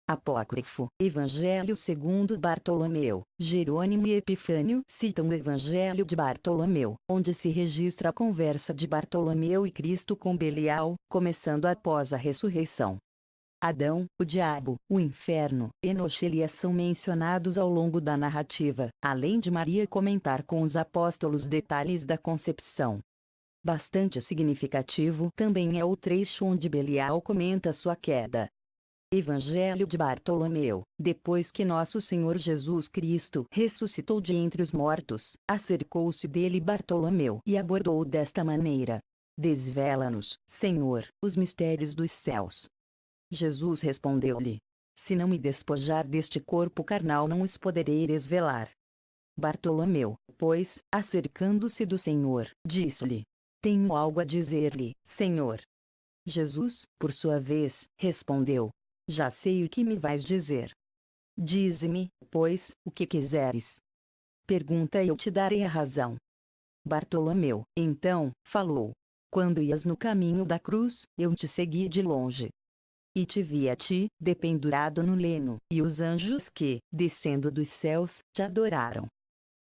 Apócrifo, Evangelho segundo Bartolomeu. Jerônimo e Epifânio citam o Evangelho de Bartolomeu, onde se registra a conversa de Bartolomeu e Cristo com Belial, começando após a ressurreição. Adão, o diabo, o inferno, Enoxe e Elias são mencionados ao longo da narrativa, além de Maria comentar com os apóstolos detalhes da concepção. Bastante significativo também é o trecho onde Belial comenta sua queda. Evangelho de Bartolomeu. Depois que nosso Senhor Jesus Cristo ressuscitou de entre os mortos, acercou-se dele Bartolomeu e abordou desta maneira: Desvela-nos, Senhor, os mistérios dos céus. Jesus respondeu-lhe: Se não me despojar deste corpo carnal, não os poderei desvelar. Bartolomeu, pois, acercando-se do Senhor, disse-lhe: Tenho algo a dizer-lhe, Senhor. Jesus, por sua vez, respondeu: Já sei o que me vais dizer. Dize-me, pois, o que quiseres. Pergunta e eu te darei a razão. Bartolomeu, então, falou: Quando ias no caminho da cruz, eu te segui de longe. E te vi a ti, dependurado no leno, e os anjos que, descendo dos céus, te adoraram.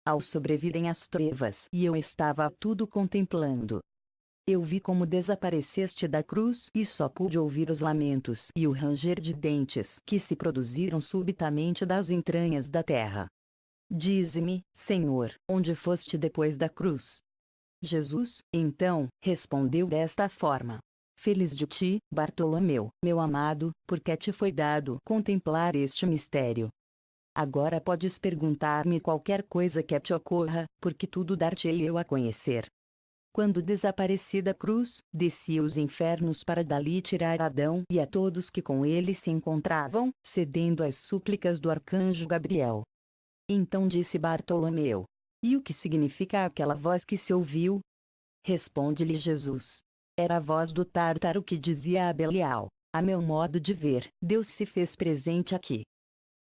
Ao sobrevirem as trevas e eu estava tudo contemplando. Eu vi como desapareceste da cruz e só pude ouvir os lamentos e o ranger de dentes que se produziram subitamente das entranhas da terra. Dize-me, Senhor, onde foste depois da cruz? Jesus, então, respondeu desta forma: Feliz de ti, Bartolomeu, meu amado, porque te foi dado contemplar este mistério. Agora podes perguntar-me qualquer coisa que te ocorra, porque tudo dar-te-ei eu a conhecer. Quando desapareci da cruz, desci os infernos para dali tirar Adão e a todos que com ele se encontravam, cedendo às súplicas do arcanjo Gabriel. Então disse Bartolomeu: E o que significa aquela voz que se ouviu? Responde-lhe Jesus: Era a voz do Tártaro que dizia a Belial: A meu modo de ver, Deus se fez presente aqui.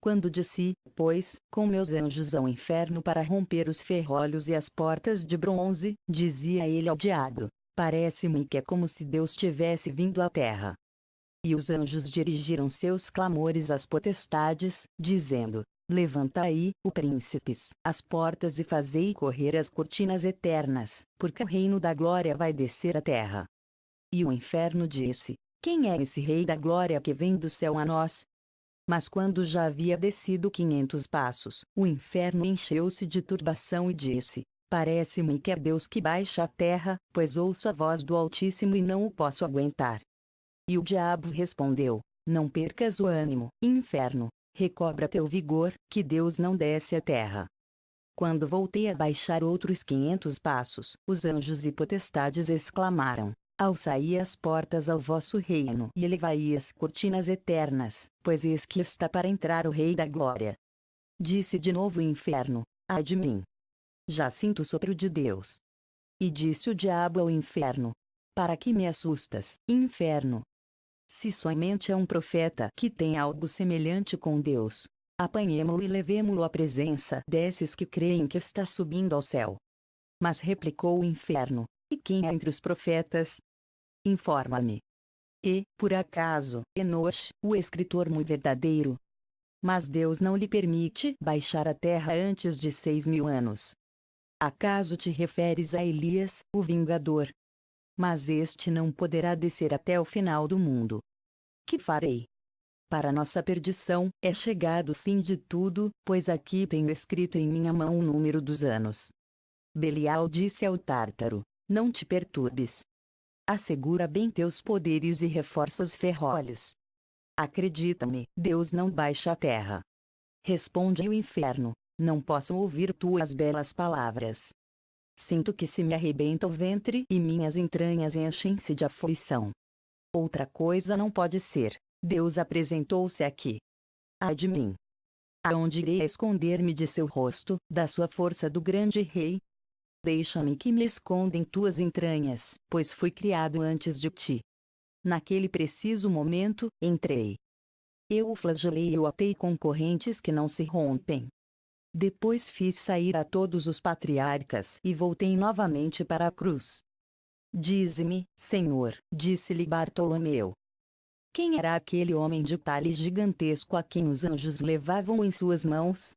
Quando desci, pois, com meus anjos ao inferno para romper os ferrolhos e as portas de bronze, dizia ele ao diabo: Parece-me que é como se Deus tivesse vindo à terra. E os anjos dirigiram seus clamores às potestades, dizendo: Levantai, o príncipes, as portas e fazei correr as cortinas eternas, porque o reino da glória vai descer à terra. E o inferno disse: Quem é esse rei da glória que vem do céu a nós? Mas quando já havia descido 500 passos, o inferno encheu-se de turbação e disse: Parece-me que é Deus que baixa à terra, pois ouço a voz do Altíssimo e não o posso aguentar. E o diabo respondeu: Não percas o ânimo, inferno, recobra teu vigor, que Deus não desce à terra. Quando voltei a baixar outros 500 passos, os anjos e potestades exclamaram: Alçai as portas ao vosso reino e elevai as cortinas eternas, pois eis que está para entrar o Rei da Glória. Disse de novo o inferno: Ai de mim! Já sinto o sopro de Deus. E disse o diabo ao inferno: Para que me assustas, inferno? Se somente é um profeta que tem algo semelhante com Deus, apanhemo-lo e levemo-lo à presença desses que creem que está subindo ao céu. Mas replicou o inferno: E quem é entre os profetas? Informa-me. E, por acaso, Enoxe, o escritor muito verdadeiro? Mas Deus não lhe permite baixar à terra antes de 6.000 anos. Acaso te referes a Elias, o vingador? Mas este não poderá descer até o final do mundo. Que farei? Para nossa perdição, é chegado o fim de tudo, pois aqui tenho escrito em minha mão o número dos anos. Belial disse ao Tártaro: Não te perturbes. Assegura bem teus poderes e reforça os ferrolhos. Acredita-me, Deus não baixa à terra. Responde o inferno: Não posso ouvir tuas belas palavras. Sinto que se me arrebenta o ventre e minhas entranhas enchem-se de aflição. Outra coisa não pode ser. Deus apresentou-se aqui. Ai de mim! Aonde irei esconder-me de seu rosto, da sua força do grande rei? Deixa-me que me esconda em tuas entranhas, pois fui criado antes de ti. Naquele preciso momento, entrei. Eu o flagelei e o atei com correntes que não se rompem. Depois fiz sair a todos os patriarcas e voltei novamente para a cruz. Dize-me, Senhor, disse-lhe Bartolomeu. Quem era aquele homem de talhe gigantesco a quem os anjos levavam em suas mãos?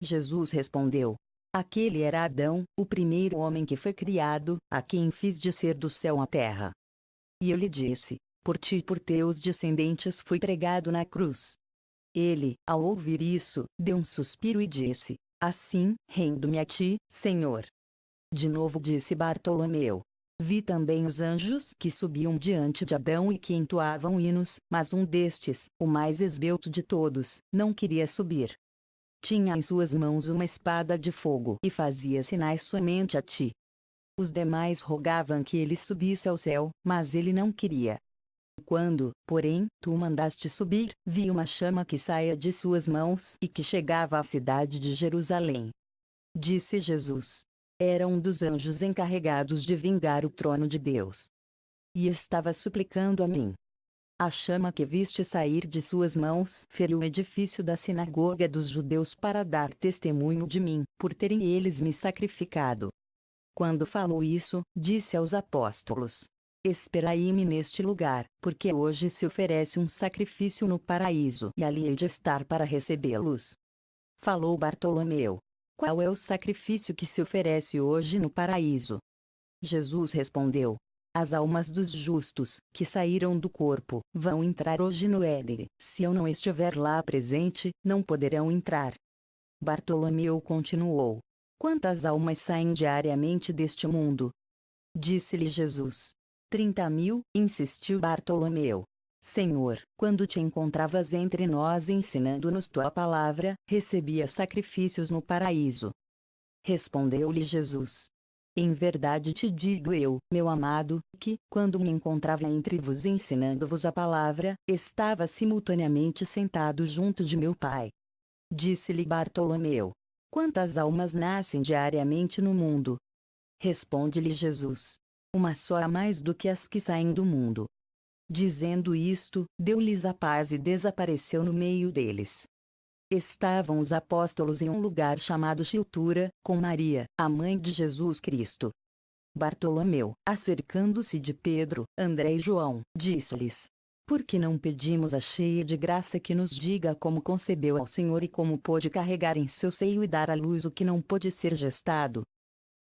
Jesus respondeu: aquele era Adão, o primeiro homem que foi criado, a quem fiz descer do céu à terra. E eu lhe disse: por ti e por teus descendentes fui pregado na cruz. Ele, ao ouvir isso, deu um suspiro e disse: assim, rendo-me a ti, Senhor. De novo disse Bartolomeu: vi também os anjos que subiam diante de Adão e que entoavam hinos, mas um destes, o mais esbelto de todos, não queria subir. Tinha em suas mãos uma espada de fogo e fazia sinais somente a ti. Os demais rogavam que ele subisse ao céu, mas ele não queria. Quando, porém, tu mandaste subir, vi uma chama que saía de suas mãos e que chegava à cidade de Jerusalém. Disse Jesus: era um dos anjos encarregados de vingar o trono de Deus. E estava suplicando a mim. A chama que viste sair de suas mãos feriu o edifício da sinagoga dos judeus para dar testemunho de mim, por terem eles me sacrificado. Quando falou isso, disse aos apóstolos: esperai-me neste lugar, porque hoje se oferece um sacrifício no paraíso e ali hei de estar para recebê-los. Falou Bartolomeu: qual é o sacrifício que se oferece hoje no paraíso? Jesus respondeu: as almas dos justos, que saíram do corpo, vão entrar hoje no Éden. Se eu não estiver lá presente, não poderão entrar. Bartolomeu continuou: quantas almas saem diariamente deste mundo? Disse-lhe Jesus: 30.000, insistiu Bartolomeu. Senhor, quando te encontravas entre nós ensinando-nos tua palavra, recebia sacrifícios no paraíso. Respondeu-lhe Jesus: em verdade te digo eu, meu amado, que, quando me encontrava entre vos ensinando-vos a palavra, estava simultaneamente sentado junto de meu Pai. Disse-lhe Bartolomeu: quantas almas nascem diariamente no mundo? Responde-lhe Jesus: uma só a mais do que as que saem do mundo. Dizendo isto, deu-lhes a paz e desapareceu no meio deles. Estavam os apóstolos em um lugar chamado Chiltura, com Maria, a mãe de Jesus Cristo. Bartolomeu, acercando-se de Pedro, André e João, disse-lhes: por que não pedimos a cheia de graça que nos diga como concebeu ao Senhor e como pôde carregar em seu seio e dar à luz o que não pôde ser gestado?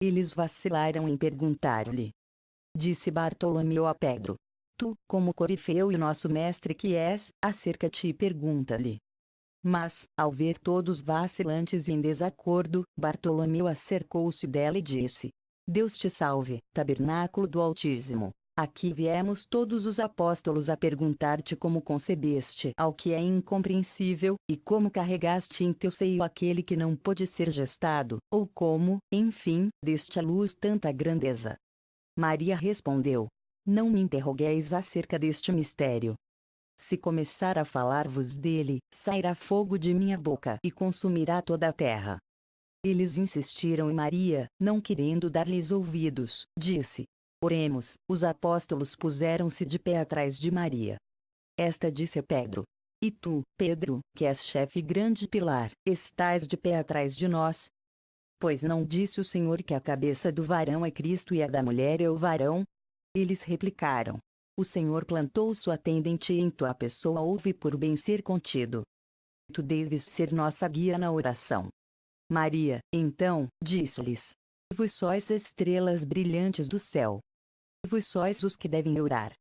Eles vacilaram em perguntar-lhe. Disse Bartolomeu a Pedro: tu, como corifeu e nosso mestre que és, acerca-te e pergunta-lhe. Mas, ao ver todos vacilantes e em desacordo, Bartolomeu acercou-se dela e disse: Deus te salve, tabernáculo do Altíssimo. Aqui viemos todos os apóstolos a perguntar-te como concebeste ao que é incompreensível, e como carregaste em teu seio aquele que não pôde ser gestado, ou como, enfim, deste à luz tanta grandeza. Maria respondeu: não me interrogueis acerca deste mistério. Se começar a falar-vos dele, sairá fogo de minha boca e consumirá toda a terra. Eles insistiram e Maria, não querendo dar-lhes ouvidos, disse: oremos. Os apóstolos puseram-se de pé atrás de Maria. Esta disse a Pedro: e tu, Pedro, que és chefe grande pilar, estás de pé atrás de nós? Pois não disse o Senhor que a cabeça do varão é Cristo e a da mulher é o varão? Eles replicaram: o Senhor plantou sua tenda em ti e em tua pessoa houve por bem ser contido. Tu deves ser nossa guia na oração. Maria, então, disse-lhes: vós sois estrelas brilhantes do céu. Vós sois os que devem orar.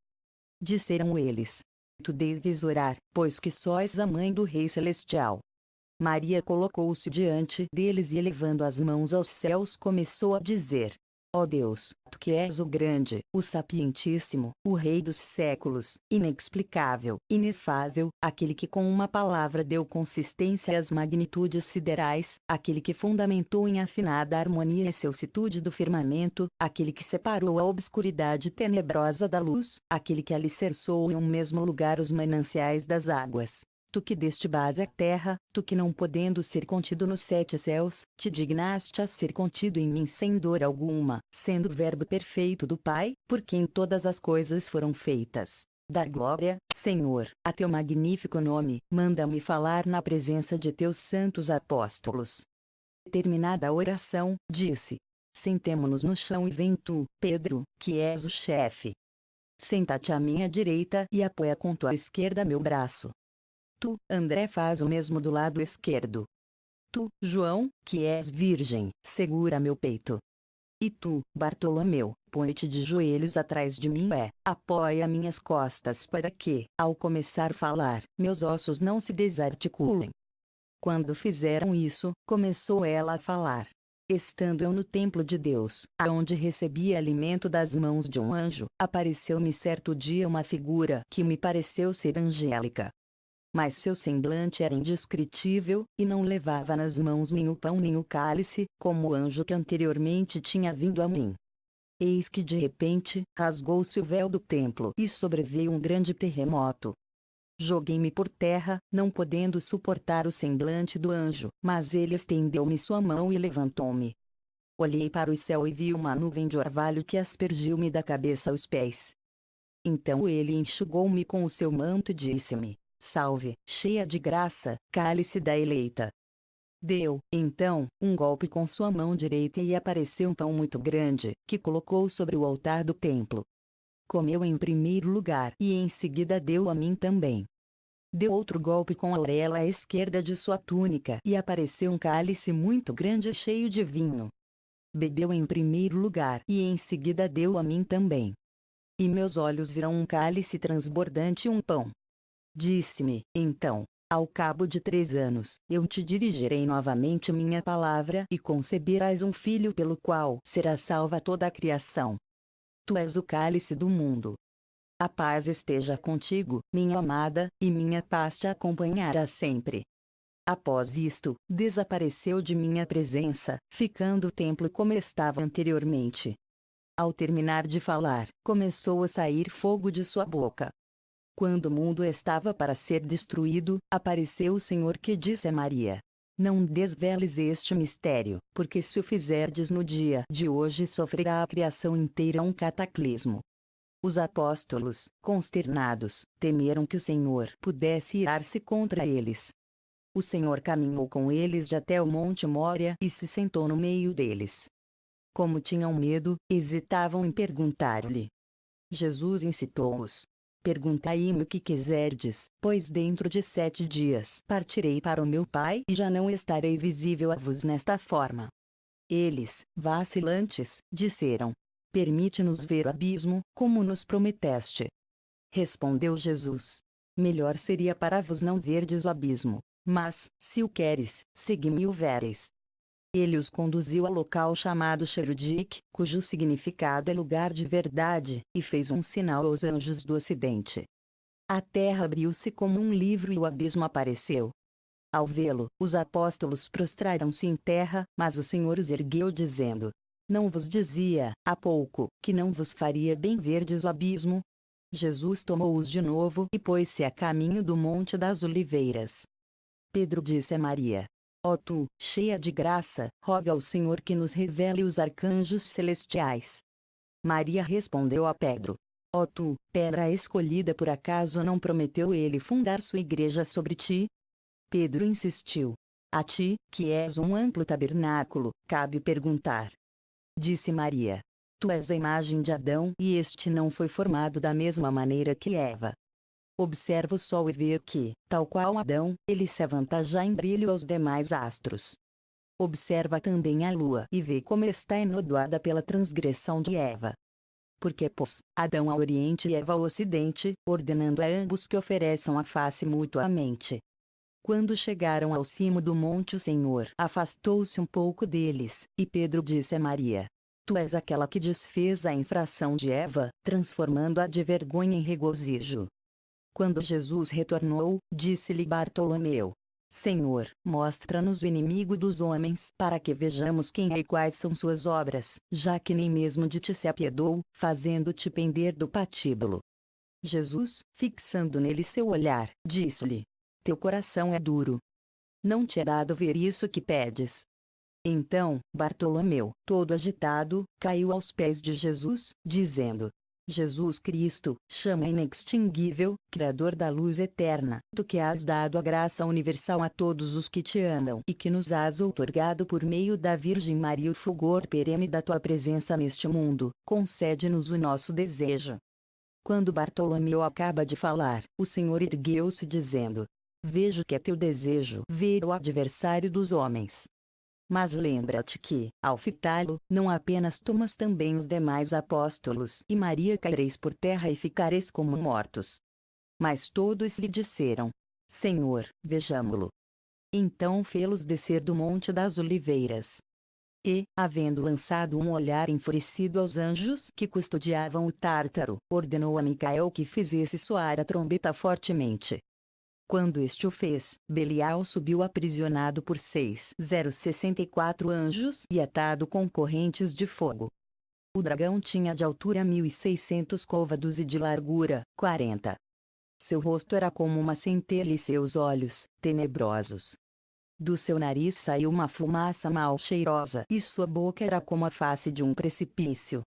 Disseram eles: tu deves orar, pois que sois a mãe do Rei Celestial. Maria colocou-se diante deles e elevando as mãos aos céus começou a dizer: ó Deus, tu que és o grande, o sapientíssimo, o Rei dos séculos, inexplicável, inefável, aquele que com uma palavra deu consistência às magnitudes siderais, aquele que fundamentou em afinada harmonia a excelsitude do firmamento, aquele que separou a obscuridade tenebrosa da luz, aquele que alicerçou em um mesmo lugar os mananciais das águas. Tu que deste base à terra, tu que não podendo ser contido nos 7 céus, te dignaste a ser contido em mim sem dor alguma, sendo o verbo perfeito do Pai, por quem todas as coisas foram feitas. Dá glória, Senhor, a teu magnífico nome, manda-me falar na presença de teus santos apóstolos. Terminada a oração, disse: sentemo-nos no chão e vem tu, Pedro, que és o chefe. Senta-te à minha direita e apoia com tua esquerda meu braço. Tu, André, faz o mesmo do lado esquerdo. Tu, João, que és virgem, segura meu peito. E tu, Bartolomeu, põe-te de joelhos atrás de mim apoia minhas costas para que, ao começar a falar, meus ossos não se desarticulem. Quando fizeram isso, começou ela a falar. Estando eu no templo de Deus, aonde recebi alimento das mãos de um anjo, apareceu-me certo dia uma figura que me pareceu ser angélica. Mas seu semblante era indescritível, e não levava nas mãos nem o pão nem o cálice, como o anjo que anteriormente tinha vindo a mim. Eis que de repente, rasgou-se o véu do templo e sobreveio um grande terremoto. Joguei-me por terra, não podendo suportar o semblante do anjo, mas ele estendeu-me sua mão e levantou-me. Olhei para o céu e vi uma nuvem de orvalho que aspergiu-me da cabeça aos pés. Então ele enxugou-me com o seu manto e disse-me: Salve, cheia de graça, cálice da eleita. Deu, então, um golpe com sua mão direita e apareceu um pão muito grande, que colocou sobre o altar do templo. Comeu em primeiro lugar e em seguida deu a mim também. Deu outro golpe com a orelha esquerda de sua túnica e apareceu um cálice muito grande cheio de vinho. Bebeu em primeiro lugar e em seguida deu a mim também. E meus olhos viram um cálice transbordante e um pão. Disse-me, então: ao cabo de 3 anos, eu te dirigirei novamente minha palavra e conceberás um filho pelo qual será salva toda a criação. Tu és o cálice do mundo. A paz esteja contigo, minha amada, e minha paz te acompanhará sempre. Após isto, desapareceu de minha presença, ficando o templo como estava anteriormente. Ao terminar de falar, começou a sair fogo de sua boca. Quando o mundo estava para ser destruído, apareceu o Senhor que disse a Maria: Não desveles este mistério, porque se o fizerdes no dia de hoje sofrerá a criação inteira um cataclismo. Os apóstolos, consternados, temeram que o Senhor pudesse irar-se contra eles. O Senhor caminhou com eles de até o Monte Mória e se sentou no meio deles. Como tinham medo, hesitavam em perguntar-lhe. Jesus incitou-os: Perguntai-me o que quiserdes, pois dentro de 7 dias partirei para o meu Pai e já não estarei visível a vos nesta forma. Eles, vacilantes, disseram: Permite-nos ver o abismo, como nos prometeste. Respondeu Jesus: Melhor seria para vos não verdes o abismo, mas, se o queres, segui-me e o vereis. Ele os conduziu ao local chamado Cherudique, cujo significado é lugar de verdade, e fez um sinal aos anjos do ocidente. A terra abriu-se como um livro e o abismo apareceu. Ao vê-lo, os apóstolos prostraram-se em terra, mas o Senhor os ergueu dizendo: Não vos dizia, há pouco, que não vos faria bem verdes o abismo? Jesus tomou-os de novo e pôs-se a caminho do Monte das Oliveiras. Pedro disse a Maria: Ó tu, cheia de graça, roga ao Senhor que nos revele os arcanjos celestiais. Maria respondeu a Pedro: Ó tu, pedra escolhida, por acaso não prometeu ele fundar sua igreja sobre ti? Pedro insistiu: A ti, que és um amplo tabernáculo, cabe perguntar. Disse Maria: Tu és a imagem de Adão e este não foi formado da mesma maneira que Eva. Observa o sol e vê que, tal qual Adão, ele se avantaja em brilho aos demais astros. Observa também a lua e vê como está enodoada pela transgressão de Eva. Porque pôs Adão ao oriente e Eva ao ocidente, ordenando a ambos que ofereçam a face mutuamente. Quando chegaram ao cimo do monte, o Senhor afastou-se um pouco deles, e Pedro disse a Maria: Tu és aquela que desfez a infração de Eva, transformando-a de vergonha em regozijo. Quando Jesus retornou, disse-lhe Bartolomeu: Senhor, mostra-nos o inimigo dos homens, para que vejamos quem é e quais são suas obras, já que nem mesmo de ti se apiedou, fazendo-te pender do patíbulo. Jesus, fixando nele seu olhar, disse-lhe: Teu coração é duro. Não te é dado ver isso que pedes. Então, Bartolomeu, todo agitado, caiu aos pés de Jesus, dizendo: Jesus Cristo, chama inextinguível, Criador da luz eterna, tu que has dado a graça universal a todos os que te amam e que nos has outorgado por meio da Virgem Maria o fulgor perene da tua presença neste mundo, concede-nos o nosso desejo. Quando Bartolomeu acaba de falar, o Senhor ergueu-se dizendo: Vejo que é teu desejo ver o adversário dos homens. Mas lembra-te que, ao fitá-lo, não apenas tu mas também os demais apóstolos e Maria caireis por terra e ficareis como mortos. Mas todos lhe disseram: Senhor, vejamo-lo. Então fê-los descer do Monte das Oliveiras. E, havendo lançado um olhar enfurecido aos anjos que custodiavam o Tártaro, ordenou a Micael que fizesse soar a trombeta fortemente. Quando este o fez, Belial subiu aprisionado por 6,064 anjos e atado com correntes de fogo. O dragão tinha de altura 1.600 côvados e de largura 40. Seu rosto era como uma centelha e seus olhos, tenebrosos. Do seu nariz saiu uma fumaça mal cheirosa e sua boca era como a face de um precipício.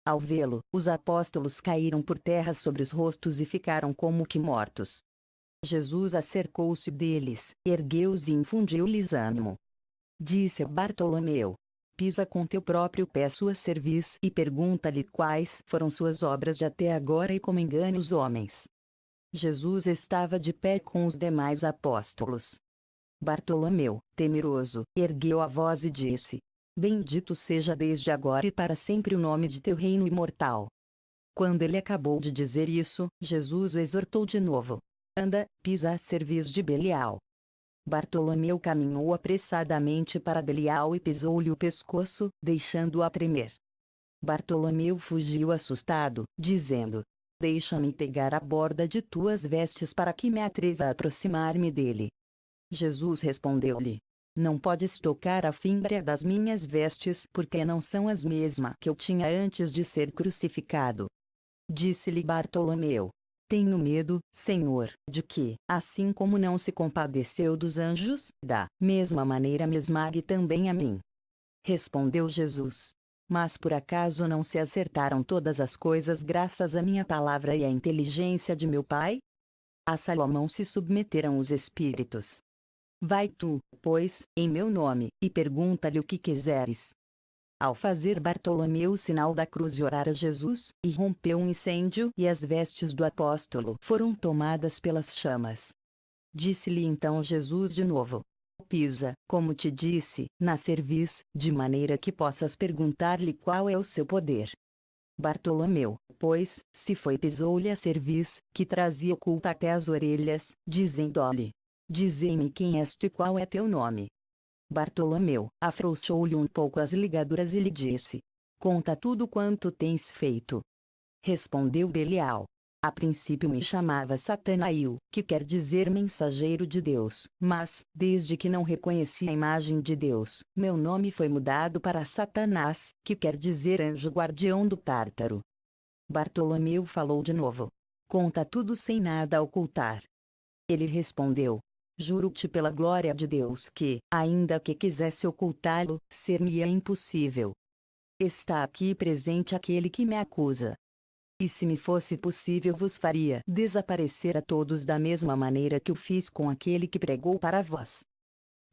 Ao vê-lo, os apóstolos caíram por terra sobre os rostos e ficaram como que mortos. Jesus acercou-se deles, ergueu-os e infundiu-lhes ânimo. Disse a Bartolomeu: Pisa com teu próprio pé sua cerviz e pergunta-lhe quais foram suas obras de até agora e como engana os homens. Jesus estava de pé com os demais apóstolos. Bartolomeu, temeroso, ergueu a voz e disse: Bendito seja desde agora e para sempre o nome de teu reino imortal. Quando ele acabou de dizer isso, Jesus o exortou de novo: Anda, pisa a cerviz de Belial. Bartolomeu caminhou apressadamente para Belial e pisou-lhe o pescoço, deixando-o a tremer. Bartolomeu fugiu assustado, dizendo: Deixa-me pegar a borda de tuas vestes para que me atreva a aproximar-me dele. Jesus respondeu-lhe: Não podes tocar a fímbria das minhas vestes, porque não são as mesmas que eu tinha antes de ser crucificado. Disse-lhe Bartolomeu: Tenho medo, Senhor, de que, assim como não se compadeceu dos anjos, da mesma maneira me esmague também a mim. Respondeu Jesus: Mas por acaso não se acertaram todas as coisas graças à minha palavra e à inteligência de meu Pai? A Salomão se submeteram os espíritos. Vai tu, pois, em meu nome, e pergunta-lhe o que quiseres. Ao fazer Bartolomeu o sinal da cruz e orar a Jesus, irrompeu um incêndio e as vestes do apóstolo foram tomadas pelas chamas. Disse-lhe então Jesus de novo: Pisa, como te disse, na cerviz, de maneira que possas perguntar-lhe qual é o seu poder. Bartolomeu, pois, se foi pisou-lhe a cerviz, que trazia oculta até as orelhas, dizendo-lhe: Dize-me quem és tu e qual é teu nome. Bartolomeu afrouxou-lhe um pouco as ligaduras e lhe disse: Conta tudo quanto tens feito. Respondeu Belial: A princípio me chamava Satanael, que quer dizer mensageiro de Deus, mas, desde que não reconheci a imagem de Deus, meu nome foi mudado para Satanás, que quer dizer anjo guardião do Tártaro. Bartolomeu falou de novo: Conta tudo sem nada ocultar. Ele respondeu: Juro-te pela glória de Deus que, ainda que quisesse ocultá-lo, ser-me-ia impossível. Está aqui presente aquele que me acusa. E se me fosse possível vos faria desaparecer a todos da mesma maneira que o fiz com aquele que pregou para vós.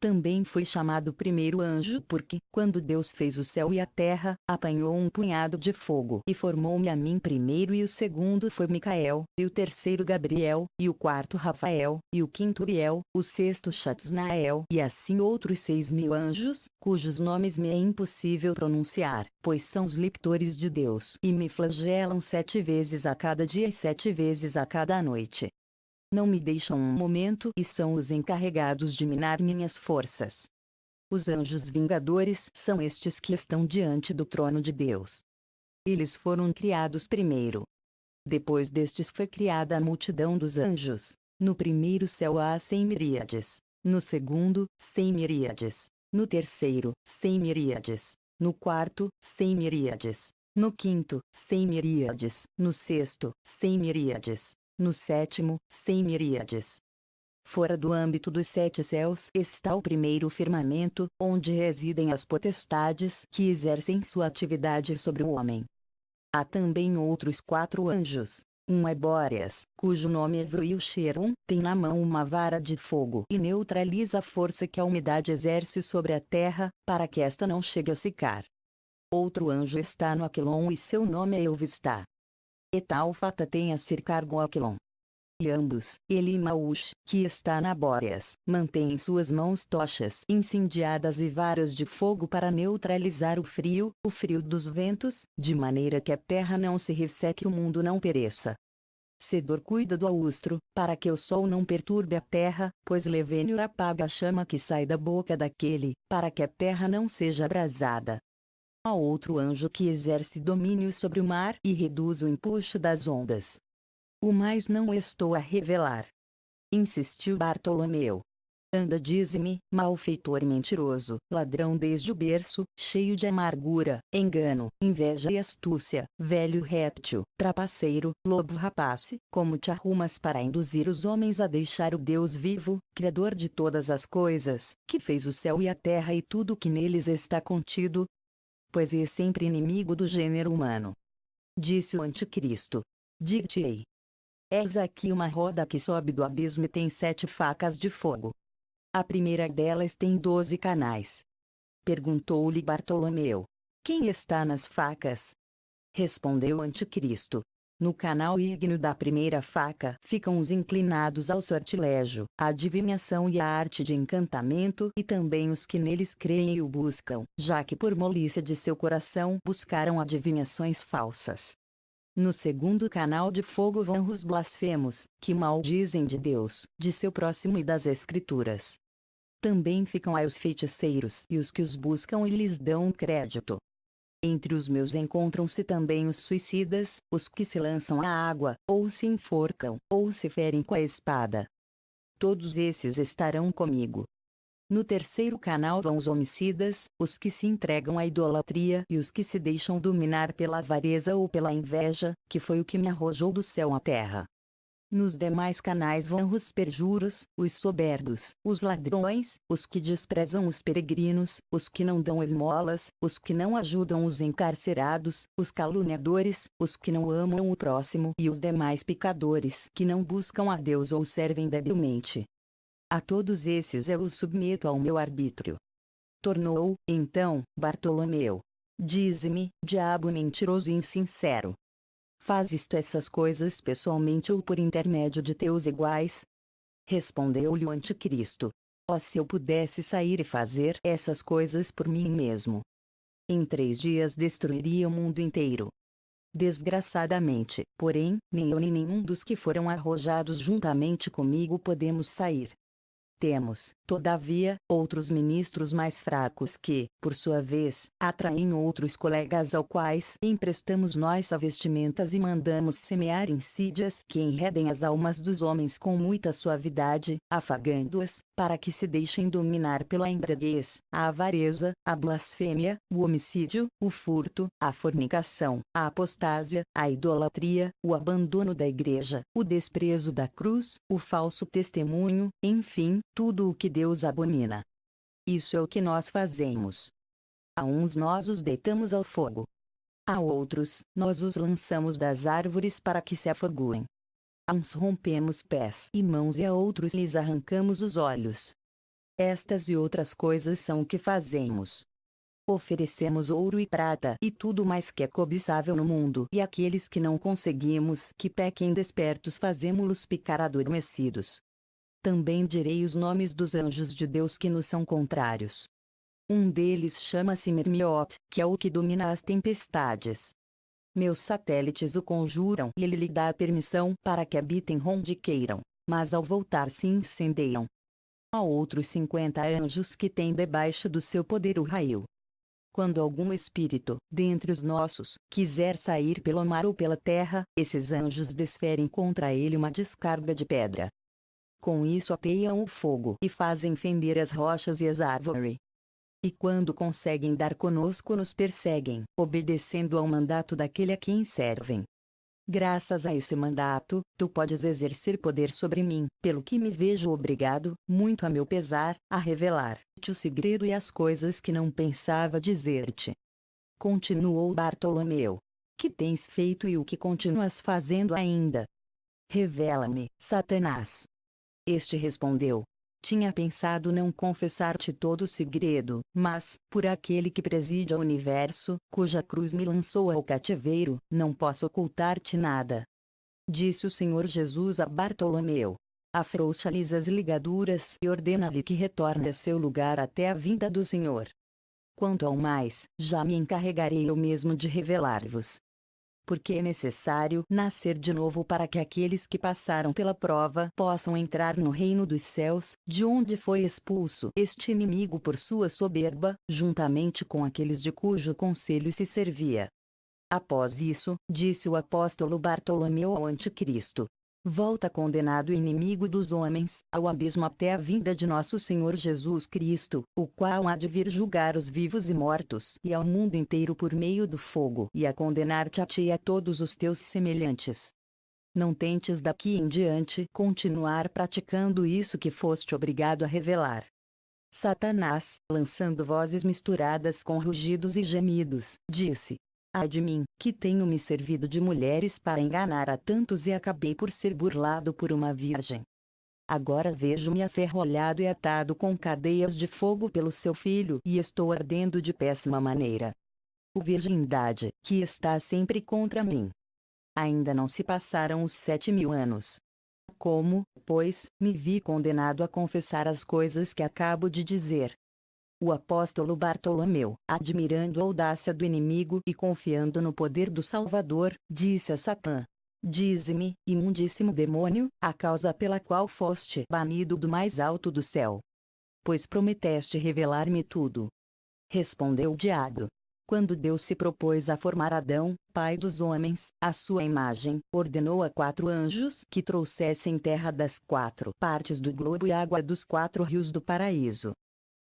Também foi chamado primeiro anjo porque, quando Deus fez o céu e a terra, apanhou um punhado de fogo e formou-me a mim primeiro, e o segundo foi Micael, e o terceiro Gabriel, e o quarto Rafael, e o quinto Uriel, o sexto Chatsnael, e assim outros 6.000 anjos, cujos nomes me é impossível pronunciar, pois são os lictores de Deus, e me flagelam 7 vezes a cada dia e 7 vezes a cada noite. Não me deixam um momento e são os encarregados de minar minhas forças. Os anjos vingadores são estes que estão diante do trono de Deus. Eles foram criados primeiro. Depois destes foi criada a multidão dos anjos. No primeiro céu há 100 miríades. No segundo, 100 miríades. No terceiro, 100 miríades. No quarto, 100 miríades. No quinto, 100 miríades. No sexto, 100 miríades. No sétimo, 100 miríades. Fora do âmbito dos 7 céus está o primeiro firmamento, onde residem as potestades que exercem sua atividade sobre o homem. Há também outros 4 anjos. Um é Bóreas, cujo nome é Vruilcheron, tem na mão uma vara de fogo e neutraliza a força que a umidade exerce sobre a terra, para que esta não chegue a secar. Outro anjo está no Aquilon e seu nome é Elvistá. Etalfata tem a ser cargo Aquilon. E ambos, ele e Maush, que está na Bóreas, mantêm em suas mãos tochas incendiadas e varas de fogo para neutralizar o frio dos ventos, de maneira que a terra não se resseque e o mundo não pereça. Sedor cuida do austro, para que o sol não perturbe a terra, pois Levênio apaga a chama que sai da boca daquele, para que a terra não seja abrasada. Há outro anjo que exerce domínio sobre o mar e reduz o empuxo das ondas. O mais não estou a revelar. Insistiu Bartolomeu. Anda, dize-me, malfeitor mentiroso, ladrão desde o berço, cheio de amargura, engano, inveja e astúcia, velho réptil, trapaceiro, lobo rapace, como te arrumas para induzir os homens a deixar o Deus vivo, Criador de todas as coisas, que fez o céu e a terra e tudo o que neles está contido? Pois é sempre inimigo do gênero humano. Disse o anticristo. Dir-te-ei. Eis aqui uma roda que sobe do abismo e tem 7 facas de fogo. A primeira delas tem 12 canais. Perguntou-lhe Bartolomeu. Quem está nas facas? Respondeu o anticristo. No canal ígneo da primeira faca ficam os inclinados ao sortilégio, à adivinhação e à arte de encantamento e também os que neles creem e o buscam, já que por malícia de seu coração buscaram adivinhações falsas. No segundo canal de fogo vão os blasfemos, que maldizem de Deus, de seu próximo e das Escrituras. Também ficam aí os feiticeiros e os que os buscam e lhes dão crédito. Entre os meus encontram-se também os suicidas, os que se lançam à água, ou se enforcam, ou se ferem com a espada. Todos esses estarão comigo. No terceiro canal vão os homicidas, os que se entregam à idolatria e os que se deixam dominar pela avareza ou pela inveja, que foi o que me arrojou do céu à terra. Nos demais canais vão os perjuros, os soberbos, os ladrões, os que desprezam os peregrinos, os que não dão esmolas, os que não ajudam os encarcerados, os caluniadores, os que não amam o próximo e os demais pecadores que não buscam a Deus ou servem debilmente. A todos esses eu os submeto ao meu arbítrio. Tornou, então, Bartolomeu. Dize-me, diabo mentiroso e insincero. Fazes tu essas coisas pessoalmente ou por intermédio de teus iguais? Respondeu-lhe o anticristo. Ó, se eu pudesse sair e fazer essas coisas por mim mesmo! Em 3 dias destruiria o mundo inteiro. Desgraçadamente, porém, nem eu nem nenhum dos que foram arrojados juntamente comigo podemos sair. Temos, todavia, outros ministros mais fracos que, por sua vez, atraem outros colegas ao quais emprestamos nossa vestimentas e mandamos semear insídias que enredem as almas dos homens com muita suavidade, afagando-as, para que se deixem dominar pela embriaguez, a avareza, a blasfêmia, o homicídio, o furto, a fornicação, a apostásia, a idolatria, o abandono da igreja, o desprezo da cruz, o falso testemunho, enfim, tudo o que Deus abomina. Isso é o que nós fazemos. A uns nós os deitamos ao fogo. A outros, nós os lançamos das árvores para que se afoguem. A uns rompemos pés e mãos e a outros lhes arrancamos os olhos. Estas e outras coisas são o que fazemos. Oferecemos ouro e prata e tudo mais que é cobiçável no mundo, e aqueles que não conseguimos que pequem despertos fazemo-los ficar adormecidos. Também direi os nomes dos anjos de Deus que nos são contrários. Um deles chama-se Mermiote, que é o que domina as tempestades. Meus satélites o conjuram e ele lhe dá a permissão para que habitem onde queiram, mas ao voltar se incendeiam. Há outros 50 anjos que têm debaixo do seu poder o raio. Quando algum espírito, dentre os nossos, quiser sair pelo mar ou pela terra, esses anjos desferem contra ele uma descarga de pedra. Com isso ateiam o fogo e fazem fender as rochas e as árvores. E quando conseguem dar conosco nos perseguem, obedecendo ao mandato daquele a quem servem. Graças a esse mandato, tu podes exercer poder sobre mim, pelo que me vejo obrigado, muito a meu pesar, a revelar-te o segredo e as coisas que não pensava dizer-te. Continuou Bartolomeu. Que tens feito e o que continuas fazendo ainda? Revela-me, Satanás. Este respondeu. tinha pensado não confessar-te todo o segredo, mas, por aquele que preside ao universo, cuja cruz me lançou ao cativeiro, não posso ocultar-te nada. Disse o Senhor Jesus a Bartolomeu. Afrouxa-lhes as ligaduras e ordena-lhe que retorne a seu lugar até a vinda do Senhor. Quanto ao mais, já me encarregarei eu mesmo de revelar-vos. Porque é necessário nascer de novo para que aqueles que passaram pela prova possam entrar no reino dos céus, de onde foi expulso este inimigo por sua soberba, juntamente com aqueles de cujo conselho se servia. Após isso, disse o apóstolo Bartolomeu ao anticristo: volta, condenado inimigo dos homens, ao abismo até a vinda de nosso Senhor Jesus Cristo, o qual há de vir julgar os vivos e mortos e ao mundo inteiro por meio do fogo e a condenar-te a ti e a todos os teus semelhantes. Não tentes daqui em diante continuar praticando isso que foste obrigado a revelar. Satanás, lançando vozes misturadas com rugidos e gemidos, disse: ai de mim, que tenho me servido de mulheres para enganar a tantos e acabei por ser burlado por uma virgem. Agora vejo-me aferrolhado e atado com cadeias de fogo pelo seu filho e estou ardendo de péssima maneira. O virgindade, que está sempre contra mim. Ainda não se passaram os 7.000 anos. Como, pois, me vi condenado a confessar as coisas que acabo de dizer. O apóstolo Bartolomeu, admirando a audácia do inimigo e confiando no poder do Salvador, disse a Satã: dize-me, imundíssimo demônio, a causa pela qual foste banido do mais alto do céu. Pois prometeste revelar-me tudo. Respondeu o diabo: quando Deus se propôs a formar Adão, pai dos homens, à sua imagem, ordenou a 4 anjos que trouxessem terra das 4 partes do globo e água dos 4 rios do paraíso.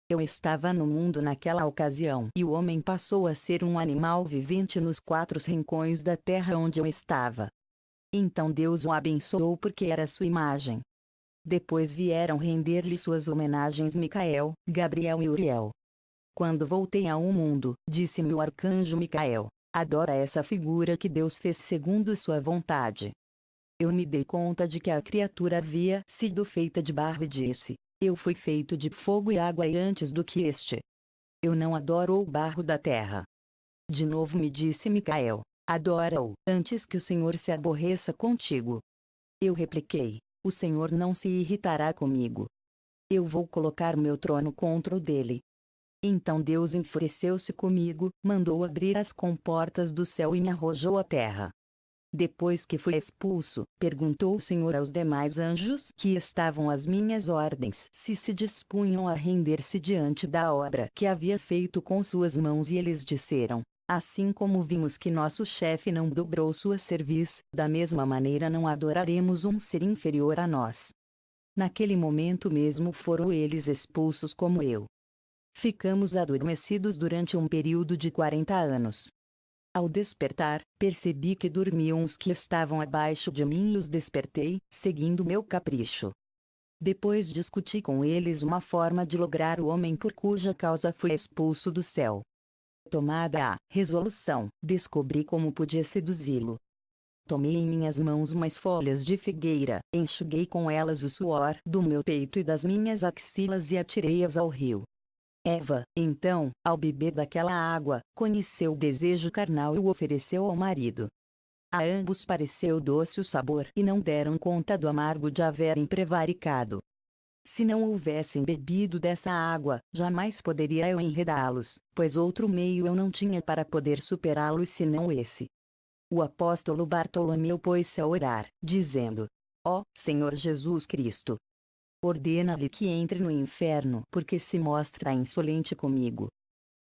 Eu estava no mundo naquela ocasião e o homem passou a ser um animal vivente nos 4 rincões da terra onde eu estava. Então Deus o abençoou porque era sua imagem. Depois vieram render-lhe suas homenagens Micael, Gabriel e Uriel. Quando voltei ao mundo, disse-me o arcanjo Micael: adora essa figura que Deus fez segundo sua vontade. Eu me dei conta de que a criatura havia sido feita de barro e disse: eu fui feito de fogo e água e antes do que este. Eu não adoro o barro da terra. De novo me disse Micael: adora-o, antes que o Senhor se aborreça contigo. Eu repliquei: o Senhor não se irritará comigo. Eu vou colocar meu trono contra o dele. Então Deus enfureceu-se comigo, mandou abrir as comportas do céu e me arrojou à terra. Depois que fui expulso, perguntou o Senhor aos demais anjos que estavam às minhas ordens se dispunham a render-se diante da obra que havia feito com suas mãos e eles disseram: assim como vimos que nosso chefe não dobrou sua cerviz, da mesma maneira não adoraremos um ser inferior a nós. Naquele momento mesmo foram eles expulsos como eu. Ficamos adormecidos durante um período de 40 anos. Ao despertar, percebi que dormiam os que estavam abaixo de mim e os despertei, seguindo meu capricho. Depois discuti com eles uma forma de lograr o homem por cuja causa fui expulso do céu. Tomada a resolução, descobri como podia seduzi-lo. Tomei em minhas mãos umas folhas de figueira, enxuguei com elas o suor do meu peito e das minhas axilas e atirei-as ao rio. Eva, então, ao beber daquela água, conheceu o desejo carnal e o ofereceu ao marido. A ambos pareceu doce o sabor e não deram conta do amargo de haverem prevaricado. Se não houvessem bebido dessa água, jamais poderia eu enredá-los, pois outro meio eu não tinha para poder superá-los senão esse. O apóstolo Bartolomeu pôs-se a orar, dizendo: ó Senhor Jesus Cristo, ordena-lhe que entre no inferno porque se mostra insolente comigo.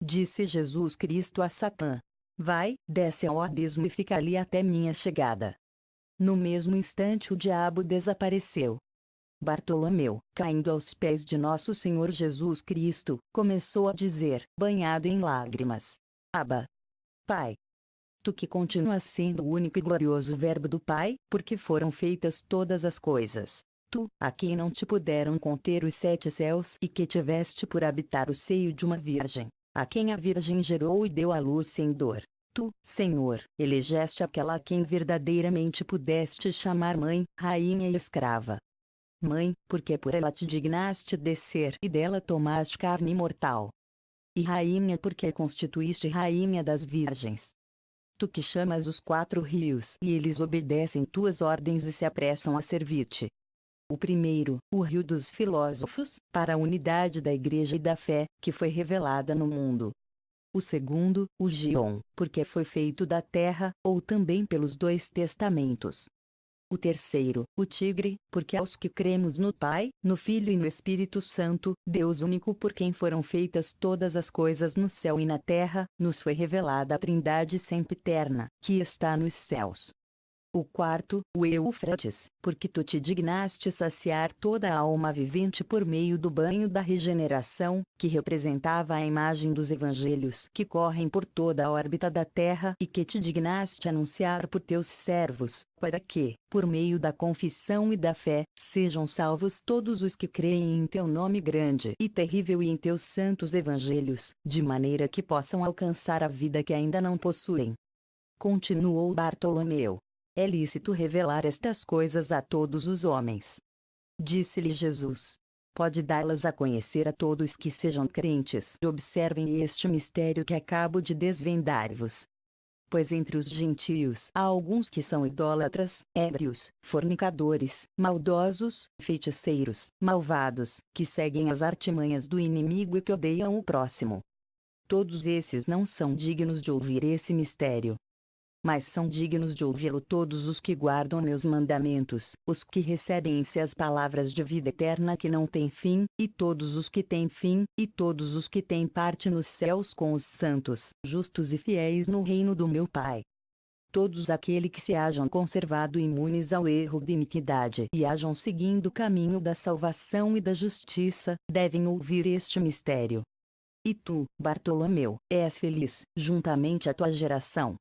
Disse Jesus Cristo a Satã: vai, desce ao abismo e fica ali até minha chegada. No mesmo instante o diabo desapareceu. Bartolomeu, caindo aos pés de nosso Senhor Jesus Cristo, começou a dizer, banhado em lágrimas: Abba, Pai. Tu que continuas sendo o único e glorioso Verbo do Pai, porque foram feitas todas as coisas. Tu, a quem não te puderam conter os 7 céus e que tiveste por habitar o seio de uma virgem, a quem a virgem gerou e deu à luz sem dor. Tu, Senhor, elegeste aquela a quem verdadeiramente pudeste chamar mãe, rainha e escrava. Mãe, porque por ela te dignaste descer e dela tomaste carne mortal. E rainha, porque constituíste rainha das virgens. Tu que chamas os 4 rios e eles obedecem tuas ordens e se apressam a servir-te. O primeiro, o rio dos filósofos, para a unidade da igreja e da fé, que foi revelada no mundo. O segundo, o Gíon, porque foi feito da terra, ou também pelos 2 testamentos. O terceiro, o Tigre, porque aos que cremos no Pai, no Filho e no Espírito Santo, Deus único por quem foram feitas todas as coisas no céu e na terra, nos foi revelada a Trindade sempiterna, que está nos céus. O quarto, o Eufrates, porque tu te dignaste saciar toda a alma vivente por meio do banho da regeneração, que representava a imagem dos evangelhos que correm por toda a órbita da terra e que te dignaste anunciar por teus servos, para que, por meio da confissão e da fé, sejam salvos todos os que creem em teu nome grande e terrível e em teus santos evangelhos, de maneira que possam alcançar a vida que ainda não possuem. Continuou Bartolomeu. É lícito revelar estas coisas a todos os homens. Disse-lhe Jesus. Pode dá-las a conhecer a todos que sejam crentes e observem este mistério que acabo de desvendar-vos. Pois entre os gentios há alguns que são idólatras, ébrios, fornicadores, maldosos, feiticeiros, malvados, que seguem as artimanhas do inimigo e que odeiam o próximo. Todos esses não são dignos de ouvir esse mistério. Mas são dignos de ouvi-lo todos os que guardam meus mandamentos, os que recebem em si as palavras de vida eterna que não têm fim, e todos os que têm fim, e todos os que têm parte nos céus com os santos, justos e fiéis no reino do meu Pai. Todos aqueles que se hajam conservado imunes ao erro de iniquidade e hajam seguindo o caminho da salvação e da justiça, devem ouvir este mistério. E tu, Bartolomeu, és feliz, juntamente à tua geração.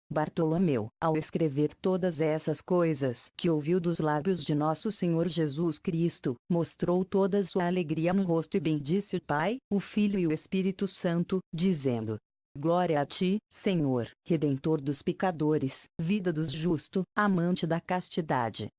Bartolomeu, ao escrever todas essas coisas que ouviu dos lábios de nosso Senhor Jesus Cristo, mostrou toda sua alegria no rosto e bendisse o Pai, o Filho e o Espírito Santo, dizendo: Glória a ti, Senhor, Redentor dos pecadores, vida dos justos, amante da castidade.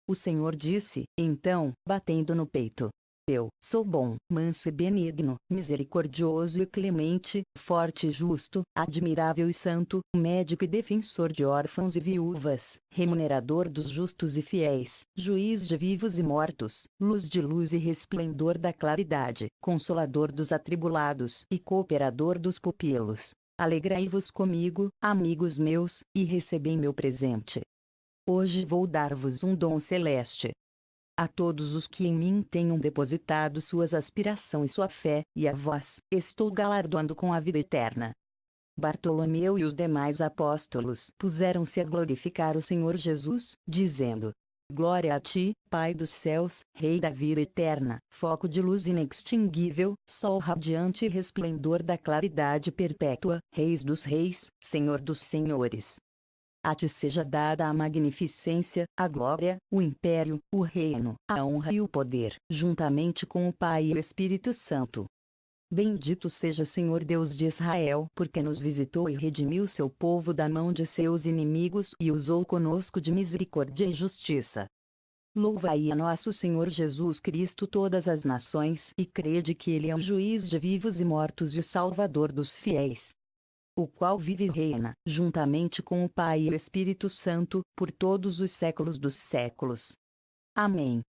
O Senhor disse, então, batendo no peito: Eu sou bom, manso e benigno, misericordioso e clemente, forte e justo, admirável e santo, médico e defensor de órfãos e viúvas, remunerador dos justos e fiéis, juiz de vivos e mortos, luz de luz e resplendor da claridade, consolador dos atribulados e cooperador dos pupilos. Alegrai-vos comigo, amigos meus, e recebei meu presente. Hoje vou dar-vos um dom celeste. A todos os que em mim tenham depositado suas aspirações e sua fé, e a vós, estou galardoando com a vida eterna. Bartolomeu e os demais apóstolos puseram-se a glorificar o Senhor Jesus, dizendo: Glória a ti, Pai dos céus, Rei da vida eterna, foco de luz inextinguível, sol radiante e resplendor da claridade perpétua, Reis dos reis, Senhor dos senhores. A ti seja dada a magnificência, a glória, o império, o reino, a honra e o poder, juntamente com o Pai e o Espírito Santo. Bendito seja o Senhor Deus de Israel, porque nos visitou e redimiu seu povo da mão de seus inimigos e usou conosco de misericórdia e justiça. Louvai a nosso Senhor Jesus Cristo todas as nações e crede que Ele é o juiz de vivos e mortos e o Salvador dos fiéis, o qual vive e reina, juntamente com o Pai e o Espírito Santo, por todos os séculos dos séculos. Amém.